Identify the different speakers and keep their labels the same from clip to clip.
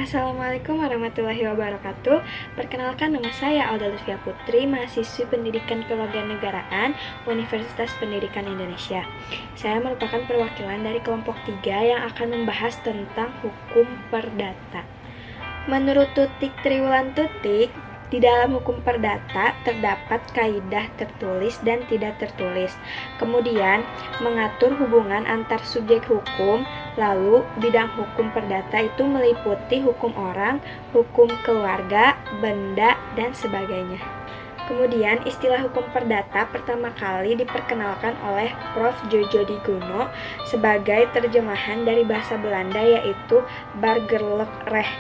Speaker 1: Assalamualaikum warahmatullahi wabarakatuh. Perkenalkan, nama saya Alda Lutfia Putri, mahasiswi Pendidikan Kewarganegaraan Universitas Pendidikan Indonesia. Saya merupakan perwakilan dari kelompok 3 yang akan membahas tentang hukum perdata. Menurut Tutik Triwulan Tutik, di dalam hukum perdata terdapat kaidah tertulis dan tidak tertulis. Kemudian, mengatur hubungan antar subjek hukum. Lalu, bidang hukum perdata itu meliputi hukum orang, hukum keluarga, benda, dan sebagainya. Kemudian, istilah hukum perdata pertama kali diperkenalkan oleh Prof. Jojo Diguno sebagai terjemahan dari bahasa Belanda, yaitu burgerlijk recht.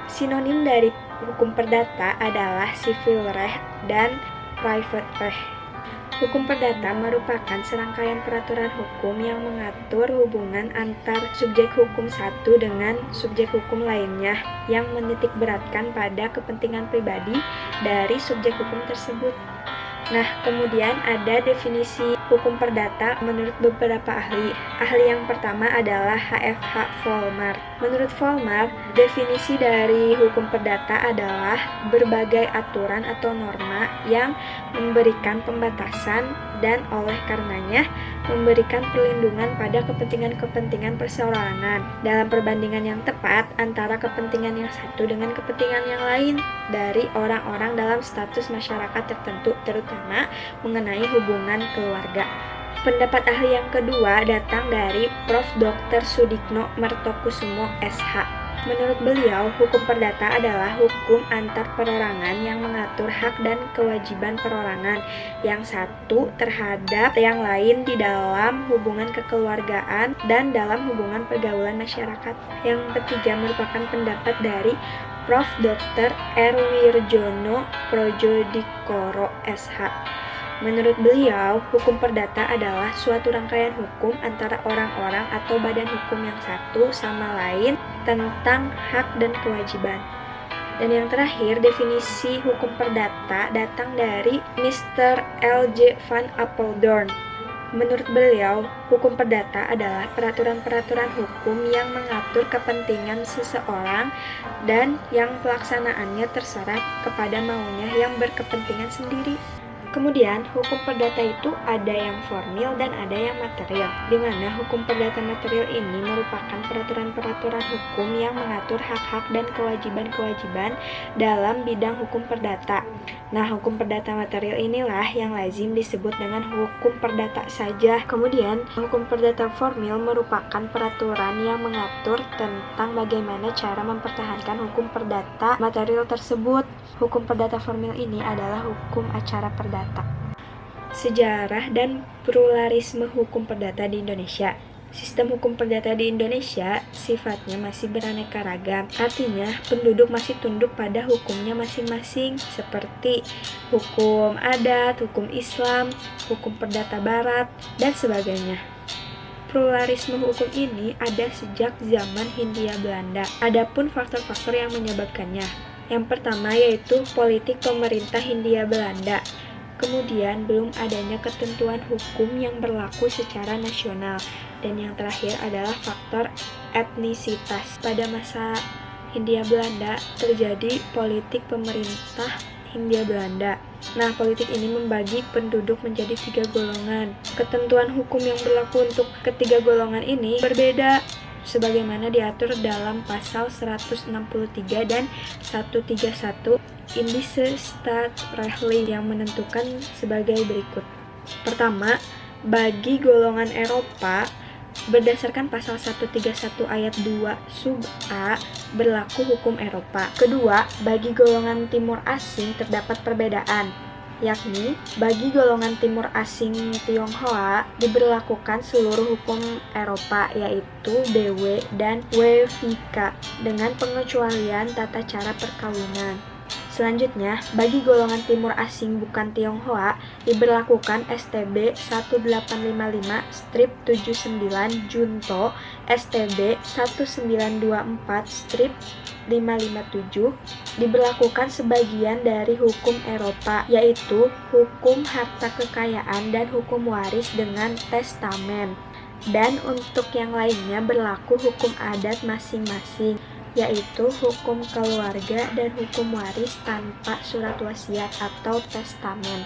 Speaker 1: Sinonim dari hukum perdata adalah civil recht dan private recht. Hukum perdata merupakan serangkaian peraturan hukum yang mengatur hubungan antar subjek hukum satu dengan subjek hukum lainnya yang menitikberatkan pada kepentingan pribadi dari subjek hukum tersebut. Nah, kemudian ada definisi hukum perdata menurut beberapa ahli. Ahli yang pertama adalah H.F.H. Volmar. Menurut Volmar, definisi dari hukum perdata adalah berbagai aturan atau norma yang memberikan pembatasan dan oleh karenanya memberikan perlindungan pada kepentingan-kepentingan perseorangan dalam perbandingan yang tepat antara kepentingan yang satu dengan kepentingan yang lain dari orang-orang dalam status masyarakat tertentu, terutama mengenai hubungan keluarga. Pendapat ahli yang kedua datang dari Prof. Dr. Sudikno Mertokusumo SH. Menurut beliau, hukum perdata adalah hukum antar perorangan yang mengatur hak dan kewajiban perorangan yang satu terhadap yang lain di dalam hubungan kekeluargaan dan dalam hubungan pergaulan masyarakat. Yang ketiga merupakan pendapat dari Prof. Dr. R. Wirjono Projodikoro SH. Menurut beliau, hukum perdata adalah suatu rangkaian hukum antara orang-orang atau badan hukum yang satu sama lain tentang hak dan kewajiban. Dan yang terakhir, definisi hukum perdata datang dari Mr. L.J. van Apeldoorn. Menurut beliau, hukum perdata adalah peraturan-peraturan hukum yang mengatur kepentingan seseorang dan yang pelaksanaannya terserah kepada maunya yang berkepentingan sendiri. Kemudian, hukum perdata itu ada yang formil dan ada yang material, di mana hukum perdata material ini merupakan peraturan-peraturan hukum yang mengatur hak-hak dan kewajiban-kewajiban dalam bidang hukum perdata. Nah, hukum perdata material inilah yang lazim disebut dengan hukum perdata saja. Kemudian, hukum perdata formil merupakan peraturan yang mengatur tentang bagaimana cara mempertahankan hukum perdata material tersebut. Hukum perdata formil ini adalah hukum acara perdata. Sejarah dan pluralisme hukum perdata di Indonesia. Sistem hukum perdata di Indonesia sifatnya masih beraneka ragam. Artinya, penduduk masih tunduk pada hukumnya masing-masing, seperti hukum adat, hukum Islam, hukum perdata barat, dan sebagainya. Pluralisme hukum ini ada sejak zaman Hindia Belanda. Adapun faktor-faktor yang menyebabkannya. Yang pertama yaitu politik pemerintah Hindia Belanda. Kemudian belum adanya ketentuan hukum yang berlaku secara nasional. Dan yang terakhir adalah faktor etnisitas. Pada masa Hindia Belanda terjadi politik pemerintah Hindia Belanda. Nah, politik ini membagi penduduk menjadi 3 golongan. Ketentuan hukum yang berlaku untuk ketiga golongan ini berbeda sebagaimana diatur dalam pasal 163 dan 131 Indische Staatsrechtlich yang menentukan sebagai berikut. Pertama, bagi golongan Eropa, berdasarkan pasal 131 ayat 2 sub A berlaku hukum Eropa. Kedua, bagi golongan timur asing terdapat perbedaan, yakni bagi golongan timur asing Tionghoa diberlakukan seluruh hukum Eropa, yaitu BW dan WVK dengan pengecualian tata cara perkawinan. Selanjutnya, bagi golongan timur asing bukan Tionghoa diberlakukan STB 1855/79 Junto, STB 1924/557 diberlakukan sebagian dari hukum Eropa, yaitu hukum harta kekayaan dan hukum waris dengan testamen. Dan untuk yang lainnya berlaku hukum adat masing-masing. yaitu hukum keluarga dan hukum waris tanpa surat wasiat atau testamen.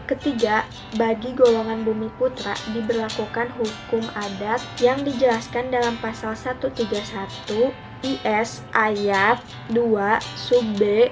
Speaker 1: Ketiga, bagi golongan bumi putra diberlakukan hukum adat yang dijelaskan dalam pasal 131 IS ayat 2 sub B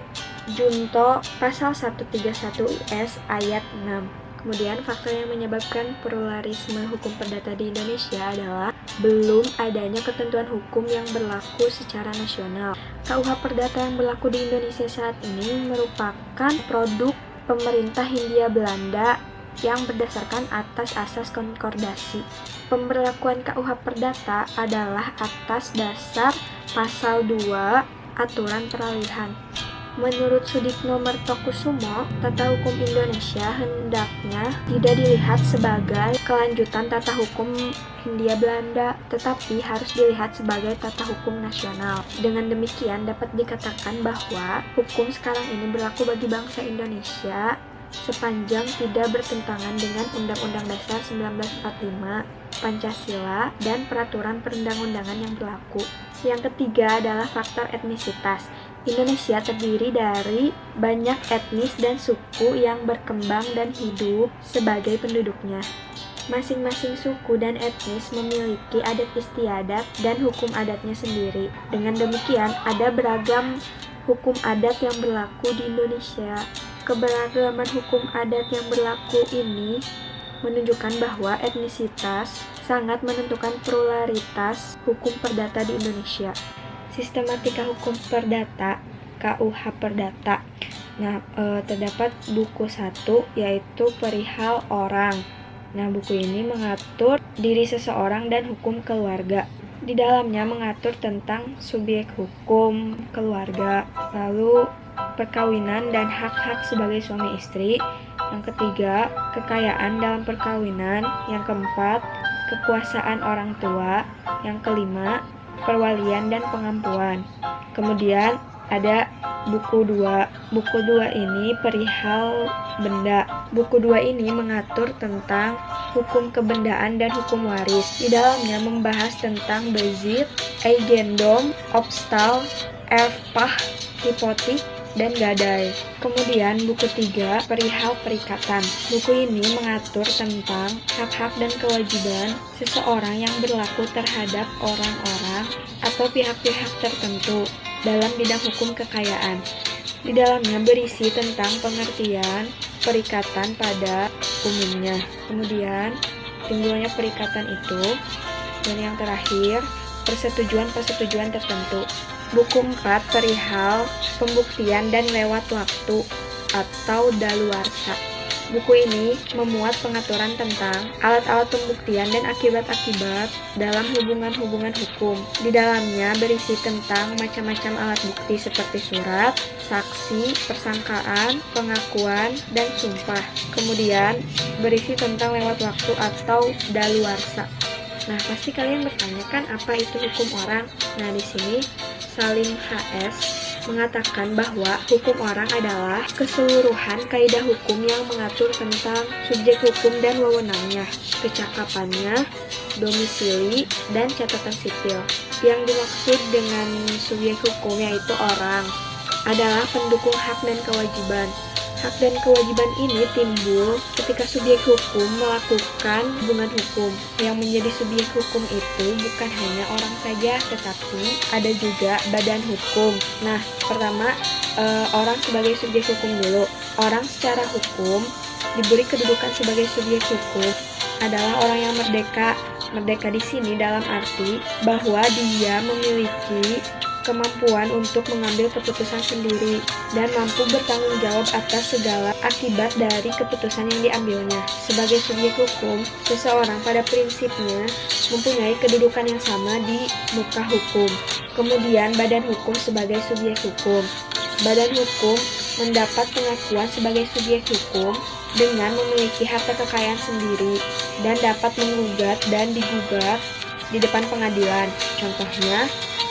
Speaker 1: junto pasal 131 IS ayat 6. Kemudian faktor yang menyebabkan pluralisme hukum perdata di Indonesia adalah belum adanya ketentuan hukum yang berlaku secara nasional. KUH Perdata yang berlaku di Indonesia saat ini merupakan produk pemerintah Hindia Belanda yang berdasarkan atas asas konkordasi. Pemberlakuan KUH Perdata adalah atas dasar pasal 2 aturan peralihan. Menurut Sudikno Mertokusumo, tata hukum Indonesia hendaknya tidak dilihat sebagai kelanjutan tata hukum Hindia Belanda, tetapi harus dilihat sebagai tata hukum nasional. Dengan demikian dapat dikatakan bahwa hukum sekarang ini berlaku bagi bangsa Indonesia sepanjang tidak bertentangan dengan Undang-Undang Dasar 1945, Pancasila, dan peraturan perundang-undangan yang berlaku. Yang ketiga adalah faktor etnisitas. Indonesia terdiri dari banyak etnis dan suku yang berkembang dan hidup sebagai penduduknya. Masing-masing suku dan etnis memiliki adat istiadat dan hukum adatnya sendiri. Dengan demikian, ada beragam hukum adat yang berlaku di Indonesia. Keberagaman hukum adat yang berlaku ini menunjukkan bahwa etnisitas sangat menentukan pluralitas hukum perdata di Indonesia. Sistematika hukum perdata, KUH Perdata. Nah, terdapat buku 1 yaitu perihal orang. Nah, buku ini mengatur diri seseorang dan hukum keluarga. Di dalamnya mengatur tentang subjek hukum keluarga, lalu perkawinan dan hak-hak sebagai suami istri. Yang ketiga, kekayaan dalam perkawinan. Yang keempat, kekuasaan orang tua. Yang kelima, perwalian dan pengampuan. Kemudian ada buku 2. Buku 2 ini perihal benda. Buku 2 ini mengatur tentang hukum kebendaan dan hukum waris. Di dalamnya membahas tentang bezit, eigendom, obstal, erfpach, hipotik, dan gadai. Kemudian buku 3 perihal perikatan. Buku ini mengatur tentang hak-hak dan kewajiban seseorang yang berlaku terhadap orang-orang atau pihak-pihak tertentu dalam bidang hukum kekayaan. Di dalamnya berisi tentang pengertian perikatan pada umumnya. Kemudian timbulnya perikatan itu. Dan yang terakhir, persetujuan-persetujuan tertentu. Buku 4 perihal pembuktian dan lewat waktu atau daluarsa. Buku ini memuat pengaturan tentang alat-alat pembuktian dan akibat-akibat dalam hubungan-hubungan hukum. Di dalamnya berisi tentang macam-macam alat bukti seperti surat, saksi, persangkaan, pengakuan, dan sumpah. Kemudian berisi tentang lewat waktu atau daluarsa. Nah, pasti kalian bertanya kan apa itu hukum orang? Nah, di sini Salim HS mengatakan bahwa hukum orang adalah keseluruhan kaidah hukum yang mengatur tentang subjek hukum dan wewenangnya, kecakapannya, domisili, dan catatan sipil. Yang dimaksud dengan subjek hukum yaitu orang adalah pendukung hak dan kewajiban. Hak dan kewajiban ini timbul ketika subjek hukum melakukan hubungan hukum. Yang menjadi subjek hukum itu bukan hanya orang saja, tetapi ada juga badan hukum. Nah, pertama, orang sebagai subjek hukum dulu. Orang secara hukum diberi kedudukan sebagai subjek hukum adalah orang yang merdeka. Merdeka di sini dalam arti bahwa dia memiliki kemampuan untuk mengambil keputusan sendiri dan mampu bertanggung jawab atas segala akibat dari keputusan yang diambilnya. Sebagai subjek hukum, seseorang pada prinsipnya mempunyai kedudukan yang sama di muka hukum. Kemudian badan hukum sebagai subjek hukum. Badan hukum mendapat pengakuan sebagai subjek hukum dengan memiliki harta kekayaan sendiri dan dapat menggugat dan digugat di depan pengadilan. Contohnya,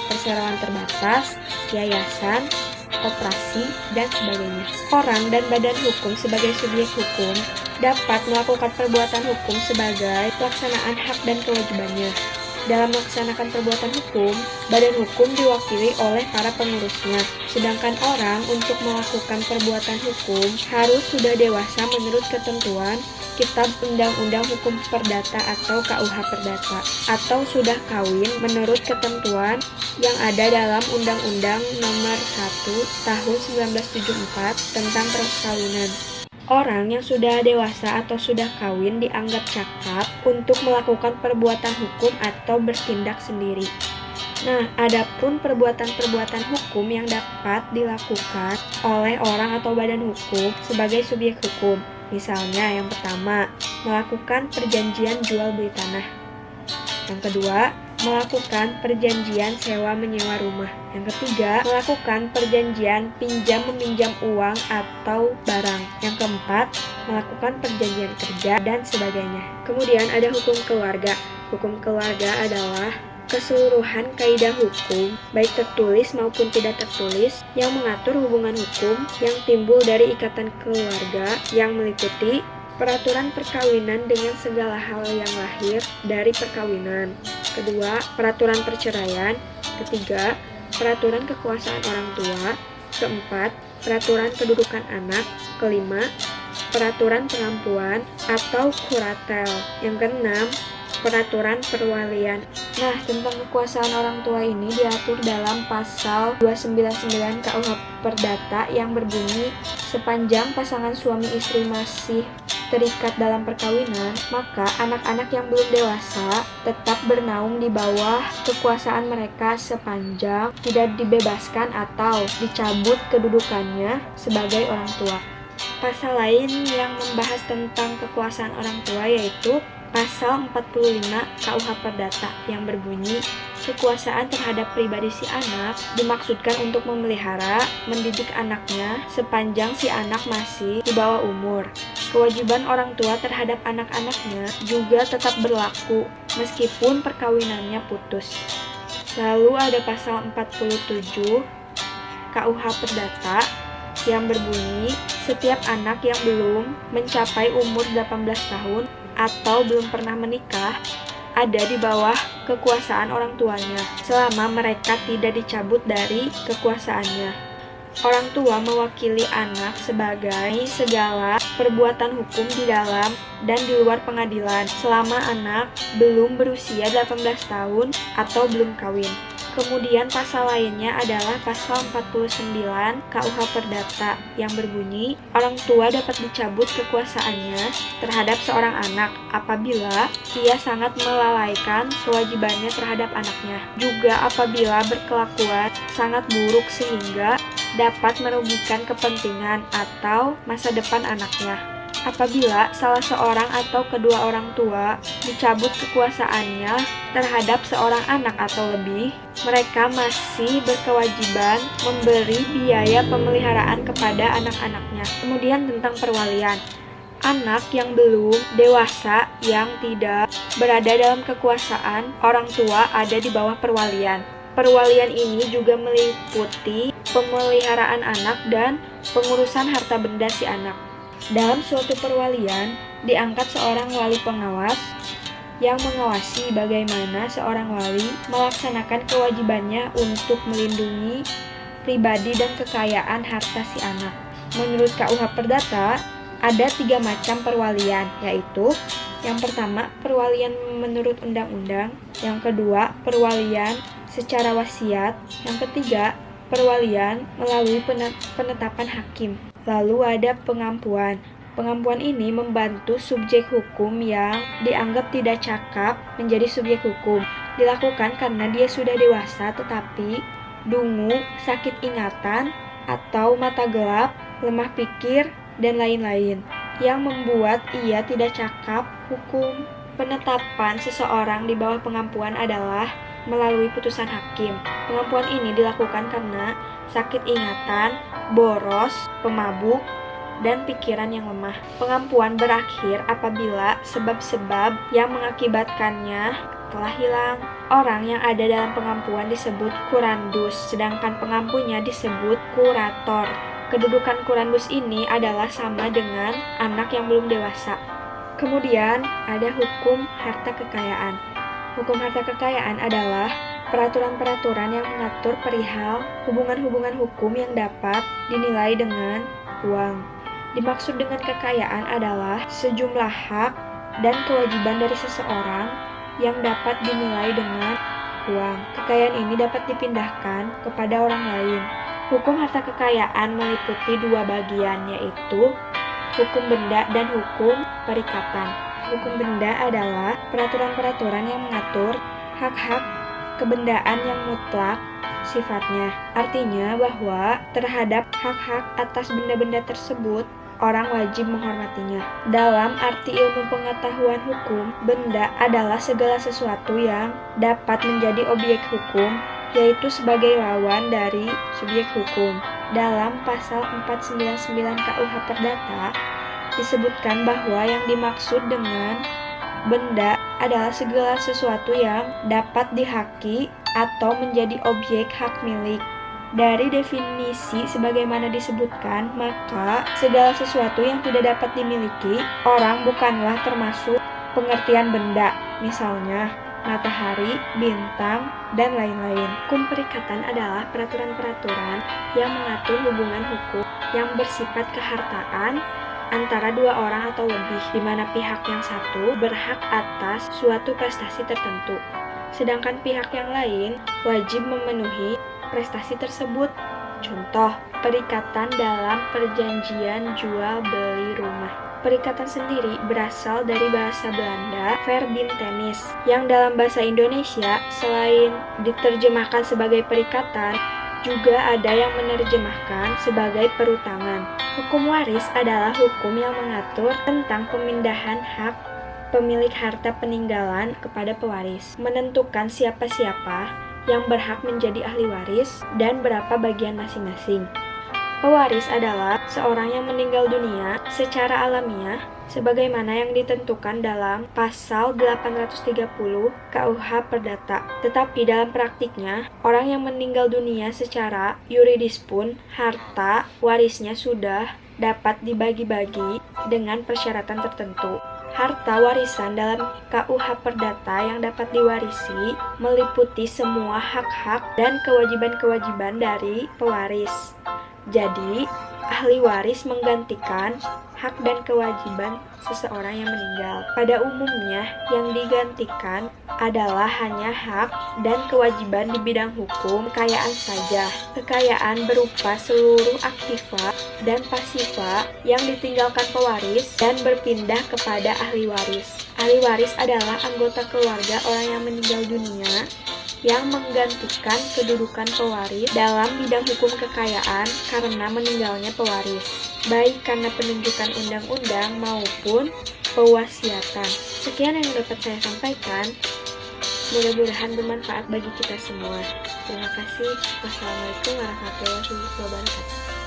Speaker 1: perseroan terbatas, yayasan, koperasi, dan sebagainya. Orang dan badan hukum sebagai subjek hukum dapat melakukan perbuatan hukum sebagai pelaksanaan hak dan kewajibannya. Dalam melaksanakan perbuatan hukum, badan hukum diwakili oleh para pengurusnya. Sedangkan orang untuk melakukan perbuatan hukum harus sudah dewasa menurut ketentuan Kitab Undang-Undang Hukum Perdata atau KUH Perdata, atau sudah kawin menurut ketentuan yang ada dalam Undang-Undang Nomor 1 Tahun 1974 tentang perkawinan. Orang yang sudah dewasa atau sudah kawin dianggap cakap untuk melakukan perbuatan hukum atau bertindak sendiri. Nah, adapun perbuatan-perbuatan hukum yang dapat dilakukan oleh orang atau badan hukum sebagai subjek hukum. Misalnya, yang pertama, melakukan perjanjian jual beli tanah. Yang kedua, melakukan perjanjian sewa-menyewa rumah. Yang ketiga, melakukan perjanjian pinjam-meminjam uang atau barang. Yang keempat, melakukan perjanjian kerja dan sebagainya. Kemudian ada hukum keluarga. Hukum keluarga adalah keseluruhan kaidah hukum, baik tertulis maupun tidak tertulis, yang mengatur hubungan hukum yang timbul dari ikatan keluarga yang meliputi peraturan perkawinan dengan segala hal yang lahir dari perkawinan. Kedua, peraturan perceraian. Ketiga, peraturan kekuasaan orang tua. Keempat, peraturan kedudukan anak. Kelima, peraturan pengampuan atau kuratel. Yang keenam, peraturan perwalian. Nah, tentang kekuasaan orang tua ini diatur dalam pasal 299 KUH Perdata yang berbunyi, sepanjang pasangan suami istri masih terikat dalam perkawinan, maka anak-anak yang belum dewasa tetap bernaung di bawah kekuasaan mereka sepanjang tidak dibebaskan atau dicabut kedudukannya sebagai orang tua. Pasal lain yang membahas tentang kekuasaan orang tua yaitu Pasal 45 KUH Perdata yang berbunyi, kekuasaan terhadap pribadi si anak dimaksudkan untuk memelihara, mendidik anaknya sepanjang si anak masih di bawah umur. Kewajiban orang tua terhadap anak-anaknya juga tetap berlaku meskipun perkawinannya putus. Lalu ada pasal 47 KUH Perdata yang berbunyi, setiap anak yang belum mencapai umur 18 tahun atau belum pernah menikah ada di bawah kekuasaan orang tuanya selama mereka tidak dicabut dari kekuasaannya. Orang tua mewakili anak sebagai segala perbuatan hukum di dalam dan di luar pengadilan selama anak belum berusia 18 tahun atau belum kawin. Kemudian pasal lainnya adalah pasal 49 KUH Perdata yang berbunyi, orang tua dapat dicabut kekuasaannya terhadap seorang anak apabila ia sangat melalaikan kewajibannya terhadap anaknya. Juga apabila berkelakuan sangat buruk sehingga dapat merugikan kepentingan atau masa depan anaknya. Apabila salah seorang atau kedua orang tua dicabut kekuasaannya terhadap seorang anak atau lebih, mereka masih berkewajiban memberi biaya pemeliharaan kepada anak-anaknya. Kemudian tentang perwalian. Anak yang belum dewasa yang tidak berada dalam kekuasaan orang tua ada di bawah perwalian. Perwalian ini juga meliputi pemeliharaan anak dan pengurusan harta benda si anak. Dalam suatu perwalian, diangkat seorang wali pengawas yang mengawasi bagaimana seorang wali melaksanakan kewajibannya untuk melindungi pribadi dan kekayaan harta si anak. Menurut KUH Perdata, ada 3 macam perwalian, yaitu yang pertama, perwalian menurut undang-undang, yang kedua, perwalian secara wasiat, yang ketiga, perwalian melalui penetapan hakim. Lalu ada pengampuan. Pengampuan ini membantu subjek hukum yang dianggap tidak cakap menjadi subjek hukum. Dilakukan karena dia sudah dewasa tetapi dungu, sakit ingatan, atau mata gelap, lemah pikir, dan lain-lain yang membuat ia tidak cakap hukum. Penetapan seseorang di bawah pengampuan adalah melalui putusan hakim. Pengampuan ini dilakukan karena sakit ingatan, boros, pemabuk, dan pikiran yang lemah. Pengampuan berakhir apabila sebab-sebab yang mengakibatkannya telah hilang. Orang yang ada dalam pengampuan disebut kurandus, sedangkan pengampunnya disebut kurator. Kedudukan kurandus ini adalah sama dengan anak yang belum dewasa. Kemudian ada hukum harta kekayaan. Hukum harta kekayaan adalah peraturan-peraturan yang mengatur perihal hubungan-hubungan hukum yang dapat dinilai dengan uang. Dimaksud dengan kekayaan adalah sejumlah hak dan kewajiban dari seseorang yang dapat dinilai dengan uang. Kekayaan ini dapat dipindahkan kepada orang lain. Hukum harta kekayaan meliputi dua bagian, yaitu hukum benda dan hukum perikatan. Hukum benda adalah peraturan-peraturan yang mengatur hak-hak kebendaan yang mutlak sifatnya. Artinya bahwa terhadap hak-hak atas benda-benda tersebut, orang wajib menghormatinya. Dalam arti ilmu pengetahuan hukum, benda adalah segala sesuatu yang dapat menjadi objek hukum, yaitu sebagai lawan dari subjek hukum. Dalam pasal 499 KUH Perdata, disebutkan bahwa yang dimaksud dengan benda adalah segala sesuatu yang dapat dihaki atau menjadi objek hak milik. Dari definisi sebagaimana disebutkan, maka segala sesuatu yang tidak dapat dimiliki orang bukanlah termasuk pengertian benda, misalnya matahari, bintang, dan lain-lain. Hukum perikatan adalah peraturan-peraturan yang mengatur hubungan hukum yang bersifat kehartaan antara dua orang atau lebih, di mana pihak yang satu berhak atas suatu prestasi tertentu, sedangkan pihak yang lain wajib memenuhi prestasi tersebut. Contoh, perikatan dalam perjanjian jual beli rumah. Perikatan sendiri berasal dari bahasa Belanda verbintenis, yang dalam bahasa Indonesia selain diterjemahkan sebagai perikatan, juga ada yang menerjemahkan sebagai perutangan. Hukum waris adalah hukum yang mengatur tentang pemindahan hak pemilik harta peninggalan kepada pewaris, menentukan siapa-siapa yang berhak menjadi ahli waris dan berapa bagian masing-masing. Pewaris adalah seorang yang meninggal dunia secara alamiah sebagaimana yang ditentukan dalam pasal 830 KUH Perdata. Tetapi dalam praktiknya, orang yang meninggal dunia secara yuridis pun harta warisnya sudah dapat dibagi-bagi dengan persyaratan tertentu. Harta warisan dalam KUH Perdata yang dapat diwarisi meliputi semua hak-hak dan kewajiban-kewajiban dari pewaris. Jadi, ahli waris menggantikan hak dan kewajiban seseorang yang meninggal. Pada umumnya, yang digantikan adalah hanya hak dan kewajiban di bidang hukum kekayaan saja. Kekayaan berupa seluruh aktiva dan pasiva yang ditinggalkan pewaris dan berpindah kepada ahli waris. Ahli waris adalah anggota keluarga orang yang meninggal dunia yang menggantikan kedudukan pewaris dalam bidang hukum kekayaan karena meninggalnya pewaris, baik karena penunjukan undang-undang maupun pewasiatan. Sekian yang dapat saya sampaikan. Mudah-mudahan bermanfaat bagi kita semua. Terima kasih. Wassalamualaikum warahmatullahi wabarakatuh.